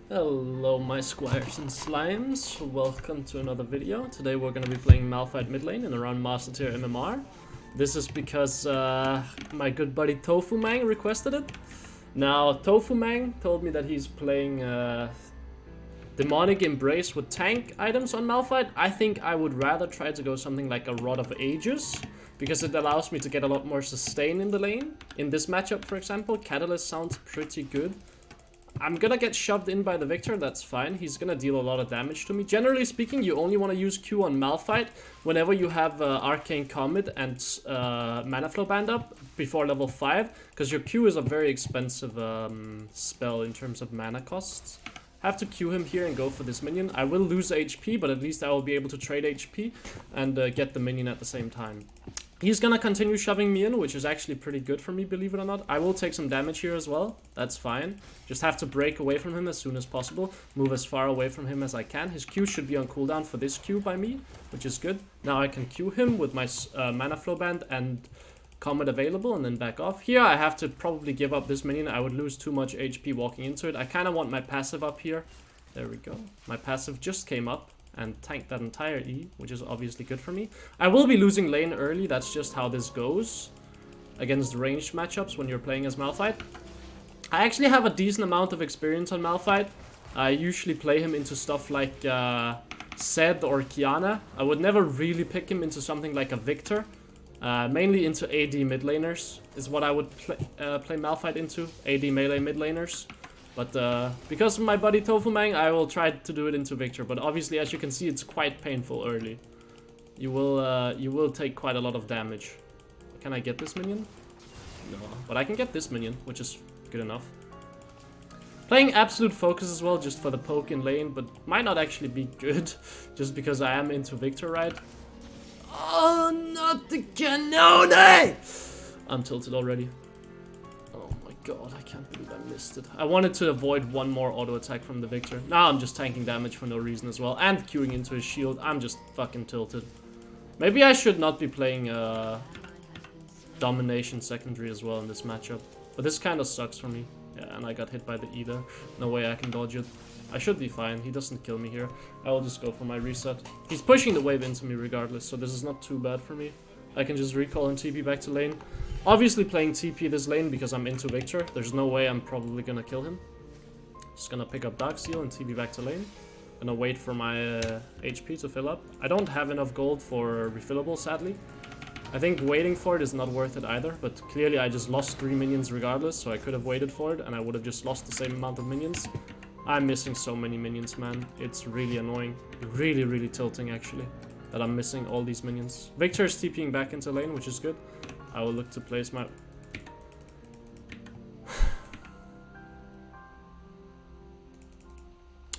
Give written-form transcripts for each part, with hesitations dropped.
Hello my squires and slimes, welcome to another video. Today we're gonna be playing Malphite mid lane in around Master Tier MMR. This is because my good buddy Tofu Mang requested it. Now Tofu Mang told me that he's playing Demonic Embrace with tank items on Malphite. I think I would rather try to go something like a Rod of Ages, because it allows me to get a lot more sustain in the lane. In this matchup, for example, Catalyst sounds pretty good. I'm gonna get shoved in by the Victor, that's fine. He's gonna deal a lot of damage to me. Generally speaking, you only want to use Q on Malphite whenever you have Arcane Comet and Mana Flow Band up before level 5, because your Q is a very expensive spell in terms of mana costs. Have to Q him here and go for this minion. I will lose HP, but at least I will be able to trade HP and get the minion at the same time. He's gonna continue shoving me in, which is actually pretty good for me, believe it or not. I will take some damage here as well. That's fine. Just have to break away from him as soon as possible. Move as far away from him as I can. His Q should be on cooldown for this Q by me, which is good. Now I can Q him with my Mana Flow Band and Comet available and then back off. Here I have to probably give up this minion. I would lose too much HP walking into it. I kind of want my passive up here. There we go. My passive just came up and tanked that entire E, which is obviously good for me. I will be losing lane early, that's just how this goes against ranged matchups when you're playing as Malphite. I actually have a decent amount of experience on Malphite. I usually play him into stuff like Zed or Kiana. I would never really pick him into something like a Victor. Mainly into AD mid laners is what I would play Malphite into, AD melee mid laners. But because of my buddy Tofu Mang, I will try to do it into Victor. But obviously, as you can see, it's quite painful early. You will take quite a lot of damage. Can I get this minion? No, but I can get this minion, which is good enough. Playing Absolute Focus as well, just for the poke in lane, but might not actually be good, just because I am into Victor, right? Oh, not the cannone! I'm tilted already. God, I can't believe I missed it. I wanted to avoid one more auto attack from the Victor. Now I'm just tanking damage for no reason as well. And queuing into his shield. I'm just fucking tilted. Maybe I should not be playing Domination secondary as well in this matchup. But this kind of sucks for me. Yeah, and I got hit by the E there. No way I can dodge it. I should be fine. He doesn't kill me here. I will just go for my reset. He's pushing the wave into me regardless, so this is not too bad for me. I can just recall and TP back to lane. Obviously playing TP this lane because I'm into Victor. There's no way I'm probably gonna kill him. Just gonna pick up Darksteel and TP back to lane. Gonna wait for my HP to fill up. I don't have enough gold for refillable, sadly. I think waiting for it is not worth it either, but clearly I just lost 3 minions regardless, so I could have waited for it and I would have just lost the same amount of minions. I'm missing so many minions, man. It's really annoying. Really tilting, actually, that I'm missing all these minions. Victor is TPing back into lane, which is good. I will look to place my...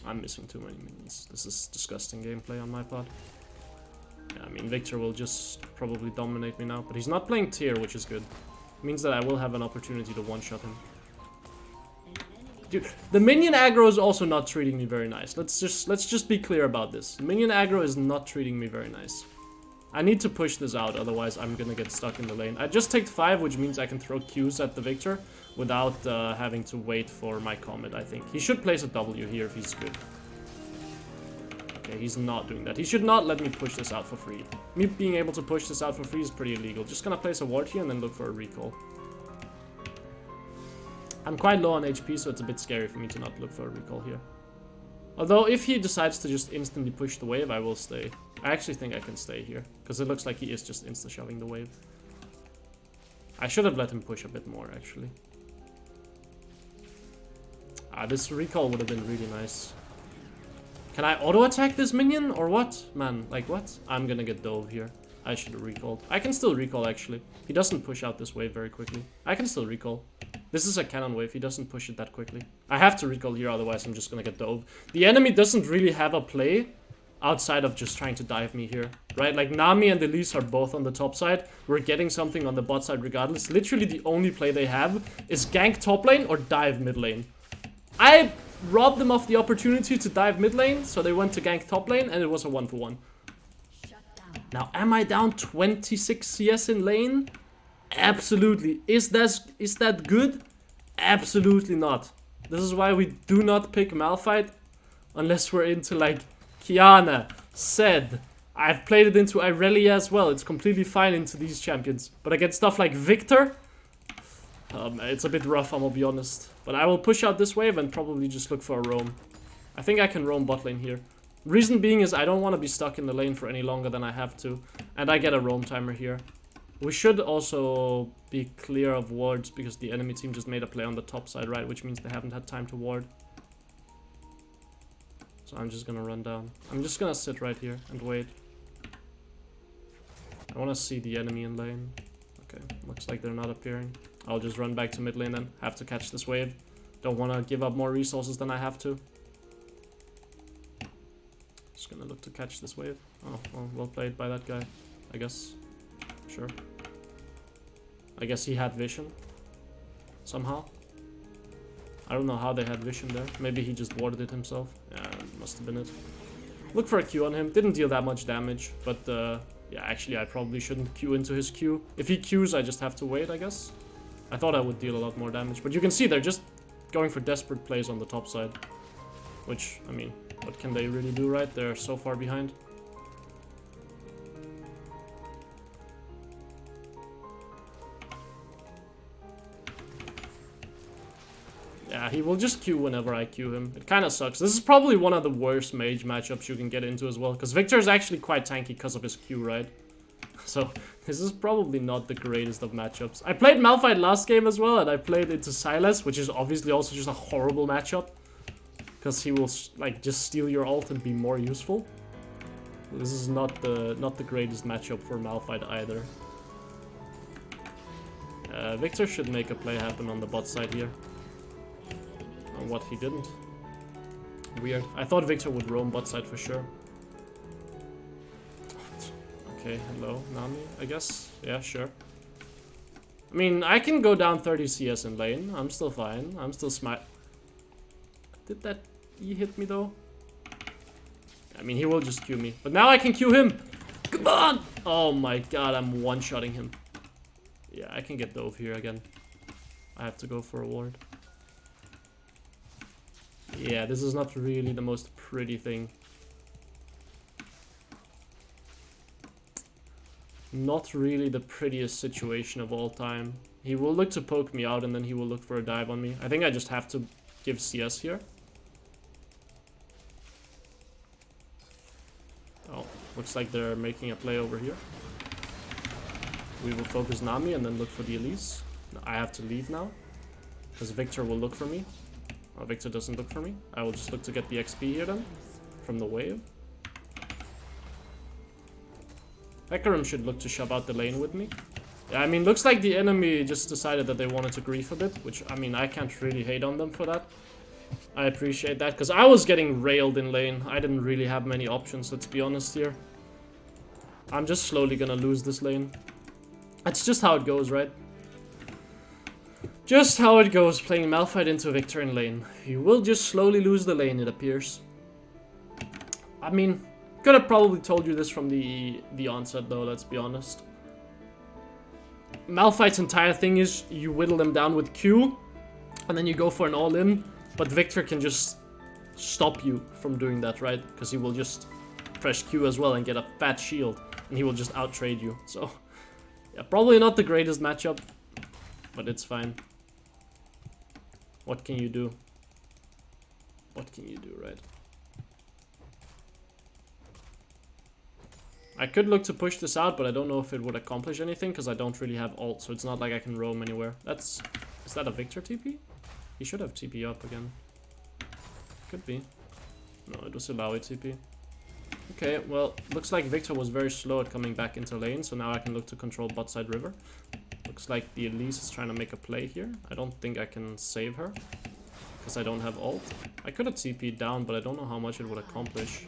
I'm missing too many minions. This is disgusting gameplay on my part. Yeah, I mean, Victor will just probably dominate me now, but he's not playing tier, which is good. It means that I will have an opportunity to one-shot him. Dude, the minion aggro is also not treating me very nice. Let's just be clear about this. Minion aggro is not treating me very nice. I need to push this out, otherwise I'm gonna get stuck in the lane. I just take 5, which means I can throw Qs at the Victor without having to wait for my Comet, I think. He should place a W here if he's good. Okay, he's not doing that. He should not let me push this out for free. Me being able to push this out for free is pretty illegal. Just gonna place a ward here and then look for a recall. I'm quite low on HP, so it's a bit scary for me to not look for a recall here. Although, if he decides to just instantly push the wave, I will stay. I actually think I can stay here, because it looks like he is just insta-shoving the wave. I should have let him push a bit more, actually. This recall would have been really nice. Can I auto-attack this minion, or what? Man, like what? I'm gonna get dove here. I should have recalled. I can still recall, actually. He doesn't push out this wave very quickly. I can still recall. This is a cannon wave, he doesn't push it that quickly. I have to recall here, otherwise I'm just gonna get dove. The enemy doesn't really have a play outside of just trying to dive me here, right? Like, Nami and Elise are both on the top side. We're getting something on the bot side regardless. Literally the only play they have is gank top lane or dive mid lane. I robbed them of the opportunity to dive mid lane, so they went to gank top lane, and it was a 1-for-1. Now, am I down 26 CS in lane? Absolutely. Is that good? Absolutely not. This is why we do not pick Malphite unless we're into like Kiana, Zed. I've played it into Irelia as well. It's completely fine into these champions. But against stuff like Victor, it's a bit rough, I'm gonna be honest. But I will push out this wave and probably just look for a roam. I think I can roam bot lane here. Reason being is I don't want to be stuck in the lane for any longer than I have to. And I get a roam timer here. We should also be clear of wards because the enemy team just made a play on the top side, right? Which means they haven't had time to ward. So I'm just gonna run down. I'm just gonna sit right here and wait. I want to see the enemy in lane. Okay, looks like they're not appearing. I'll just run back to mid lane then. Have to catch this wave. Don't want to give up more resources than I have to. Just gonna look to catch this wave. Oh, well played by that guy, I guess. Sure. I guess he had vision. Somehow. I don't know how they had vision there. Maybe he just warded it himself. Yeah, must have been it. Look for a Q on him. Didn't deal that much damage, but yeah, actually I probably shouldn't Q into his Q. If he Qs, I just have to wait, I guess. I thought I would deal a lot more damage, but you can see they're just going for desperate plays on the top side. Which, I mean, what can they really do, right? They're so far behind. Yeah, he will just Q whenever I Q him. It kind of sucks. This is probably one of the worst mage matchups you can get into as well. Because Victor is actually quite tanky because of his Q, right? So, this is probably not the greatest of matchups. I played Malphite last game as well, and I played into Sylas, which is obviously also just a horrible matchup. Because he will, like, just steal your ult and be more useful. This is not the greatest matchup for Malphite either. Victor should make a play happen on the bot side here. What, he didn't? Weird. I thought Victor would roam bot side for sure. Okay, hello, Nami, I guess. Yeah, sure. I mean, I can go down 30 CS in lane. I'm still fine. I'm still smart. Did that E hit me though? I mean, he will just Q me. But now I can Q him! Come on! Oh my god, I'm one-shotting him. Yeah, I can get dove here again. I have to go for a ward. Yeah, this is not really the most pretty thing. Not really the prettiest situation of all time. He will look to poke me out and then he will look for a dive on me. I think I just have to give CS here. Oh, looks like they're making a play over here. We will focus Nami and then look for the Elise. I have to leave now. Because Victor will look for me. Oh, Victor doesn't look for me. I will just look to get the XP here then. From the wave. Hecarim should look to shove out the lane with me. Yeah, I mean, looks like the enemy just decided that they wanted to grief a bit. Which, I mean, I can't really hate on them for that. I appreciate that. Because I was getting railed in lane. I didn't really have many options, let's be honest here. I'm just slowly gonna lose this lane. That's just how it goes, right? Just how it goes, playing Malphite into Victor in lane. You will just slowly lose the lane, it appears. I mean, could have probably told you this from the onset though, let's be honest. Malphite's entire thing is you whittle them down with Q, and then you go for an all-in, but Victor can just stop you from doing that, right? Because he will just press Q as well and get a fat shield, and he will just out-trade you. So, yeah, probably not the greatest matchup, but it's fine. What can you do? What can you do, right? I could look to push this out, but I don't know if it would accomplish anything because I don't really have ult, so it's not like I can roam anywhere. Is that a Victor TP? He should have TP up again. Could be. No, it was Ilaoi TP. Okay, well, looks like Victor was very slow at coming back into lane, so now I can look to control bot side river. Looks like the Elise is trying to make a play here. I don't think I can save her because I don't have ult. I could have TP'd down, but I don't know how much it would accomplish.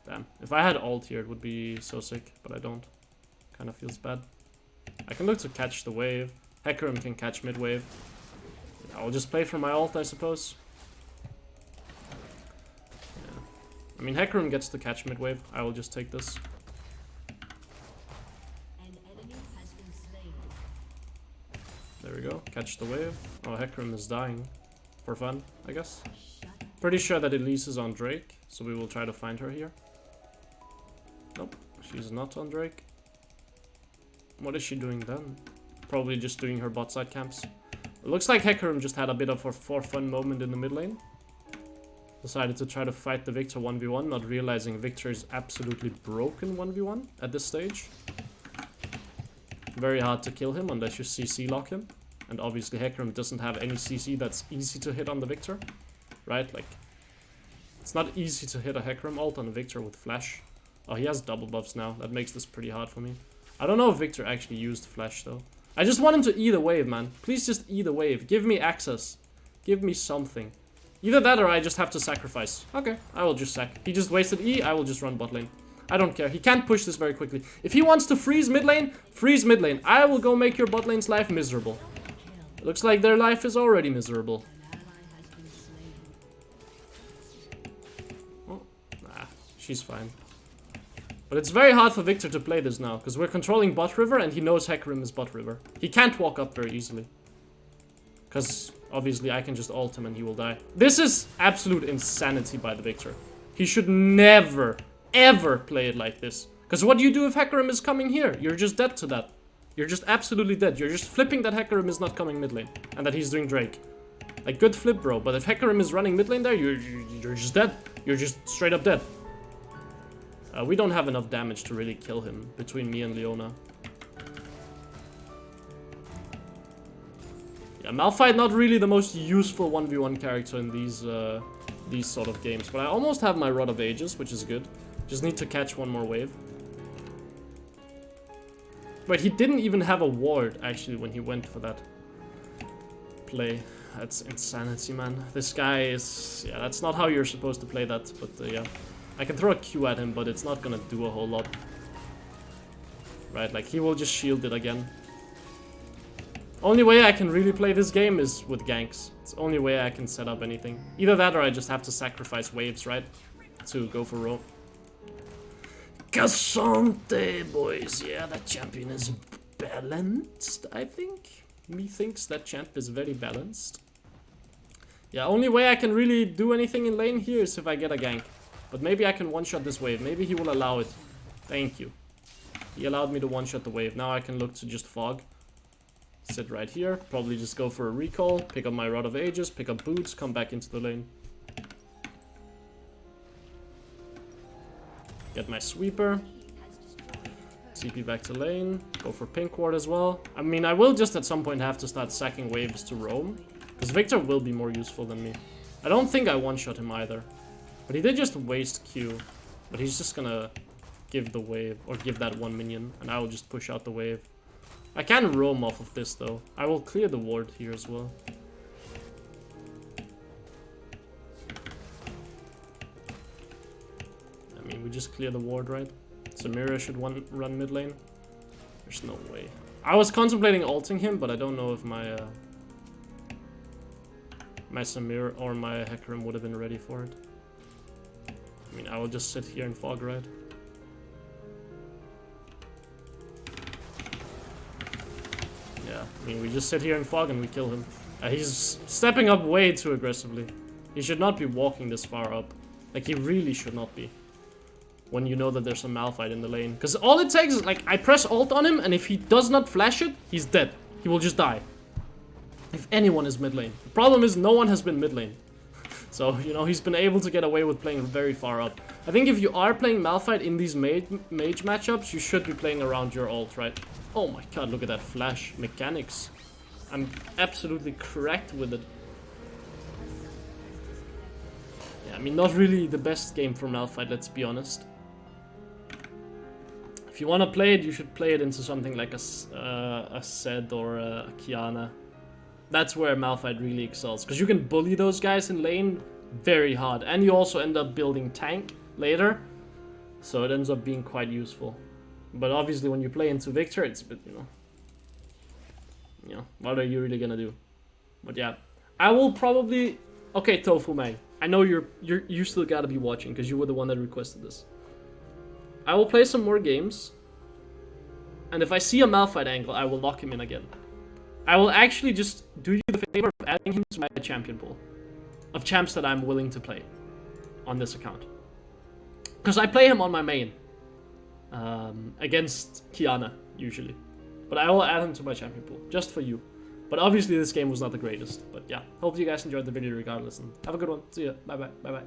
Damn. If I had ult here, it would be so sick, but I don't. Kind of feels bad. I can look to catch the wave. Hecarim can catch mid wave. I'll just play for my ult, I suppose. Yeah. I mean, Hecarim gets to catch mid wave. I will just take this. There we go. Catch the wave. Oh, Hecarim is dying. For fun, I guess. Pretty sure that Elise is on Drake, so we will try to find her here. Nope, she's not on Drake. What is she doing then? Probably just doing her bot side camps. It looks like Hecarim just had a bit of a for fun moment in the mid lane. Decided to try to fight the Victor 1v1, not realizing Victor is absolutely broken 1v1 at this stage. Very hard to kill him unless you CC lock him. And obviously Hecarim doesn't have any CC that's easy to hit on the Victor. Right? Like, it's not easy to hit a Hecarim ult on a Victor with flash. Oh, he has double buffs now. That makes this pretty hard for me. I don't know if Victor actually used flash though. I just want him to E the wave, man. Please just E the wave. Give me access. Give me something. Either that or I just have to sacrifice. Okay, I will just sack. He just wasted E, I will just run bot lane. I don't care. He can't push this very quickly. If he wants to freeze mid lane, freeze mid lane. I will go make your bot lane's life miserable. Looks like their life is already miserable. Oh, nah, she's fine. But it's very hard for Victor to play this now, because we're controlling bot river and he knows Hecarim is bot river. He can't walk up very easily. Because obviously I can just ult him and he will die. This is absolute insanity by the Victor. He should never, ever play it like this. Because what do you do if Hecarim is coming here? You're just dead to that. You're just absolutely dead. You're just flipping that Hecarim is not coming mid lane. And that he's doing Drake. Like, good flip, bro. But if Hecarim is running mid lane there, you're just dead. You're just straight up dead. We don't have enough damage to really kill him between me and Leona. Yeah, Malphite not really the most useful 1v1 character in these sort of games. But I almost have my Rod of Ages, which is good. Just need to catch one more wave. Wait, he didn't even have a ward, actually, when he went for that play. That's insanity, man. This guy is... Yeah, that's not how you're supposed to play that, but yeah. I can throw a Q at him, but it's not gonna do a whole lot. Right, like, he will just shield it again. Only way I can really play this game is with ganks. It's the only way I can set up anything. Either that or I just have to sacrifice waves, right? To go for roam. Cassante, boys. Yeah, that champion is balanced, I think. Methinks that champ is very balanced. Yeah, only way I can really do anything in lane here is if I get a gank. But maybe I can one-shot this wave. Maybe he will allow it. Thank you. He allowed me to one-shot the wave. Now I can look to just fog. Sit right here. Probably just go for a recall. Pick up my Rod of Ages. Pick up boots. Come back into the lane. Get my sweeper. CP back to lane. Go for pink ward as well. I mean, I will just at some point have to start sacking waves to roam. Because Victor will be more useful than me. I don't think I one-shot him either. But he did just waste Q. But he's just gonna give the wave. Or give that one minion. And I will just push out the wave. I can roam off of this though. I will clear the ward here as well. I mean, we just clear the ward, right? Samira should run mid lane. There's no way. I was contemplating ulting him, but I don't know if my my Samira or my Hecarim would have been ready for it. I mean, I will just sit here and fog, right? Yeah, I mean, we just sit here and fog and we kill him. He's stepping up way too aggressively. He should not be walking this far up. Like, he really should not be. When you know that there's a Malphite in the lane. Because all it takes is, like, I press ult on him, and if he does not flash it, he's dead. He will just die. If anyone is mid lane. The problem is no one has been mid lane. So, you know, he's been able to get away with playing very far up. I think if you are playing Malphite in these mage matchups, you should be playing around your ult, right? Oh my god, look at that flash mechanics. I'm absolutely cracked with it. Yeah, I mean, not really the best game for Malphite, let's be honest. If you want to play it, you should play it into something like a Zed or a Kiana. That's where Malphite really excels. Because you can bully those guys in lane very hard. And you also end up building tank later. So it ends up being quite useful. But obviously when you play into Victor, it's a bit, you know, what are you really gonna do? But yeah, I will probably... Okay, Tofu Man, I know you still gotta be watching because you were the one that requested this. I will play some more games. And if I see a Malphite angle, I will lock him in again. I will actually just do you the favor of adding him to my champion pool. of champs that I'm willing to play on this account. Because I play him on my main. Against Kiana, usually. But I will add him to my champion pool, just for you. But obviously this game was not the greatest. But yeah, hope you guys enjoyed the video regardless. And have a good one. See ya. Bye bye. Bye bye.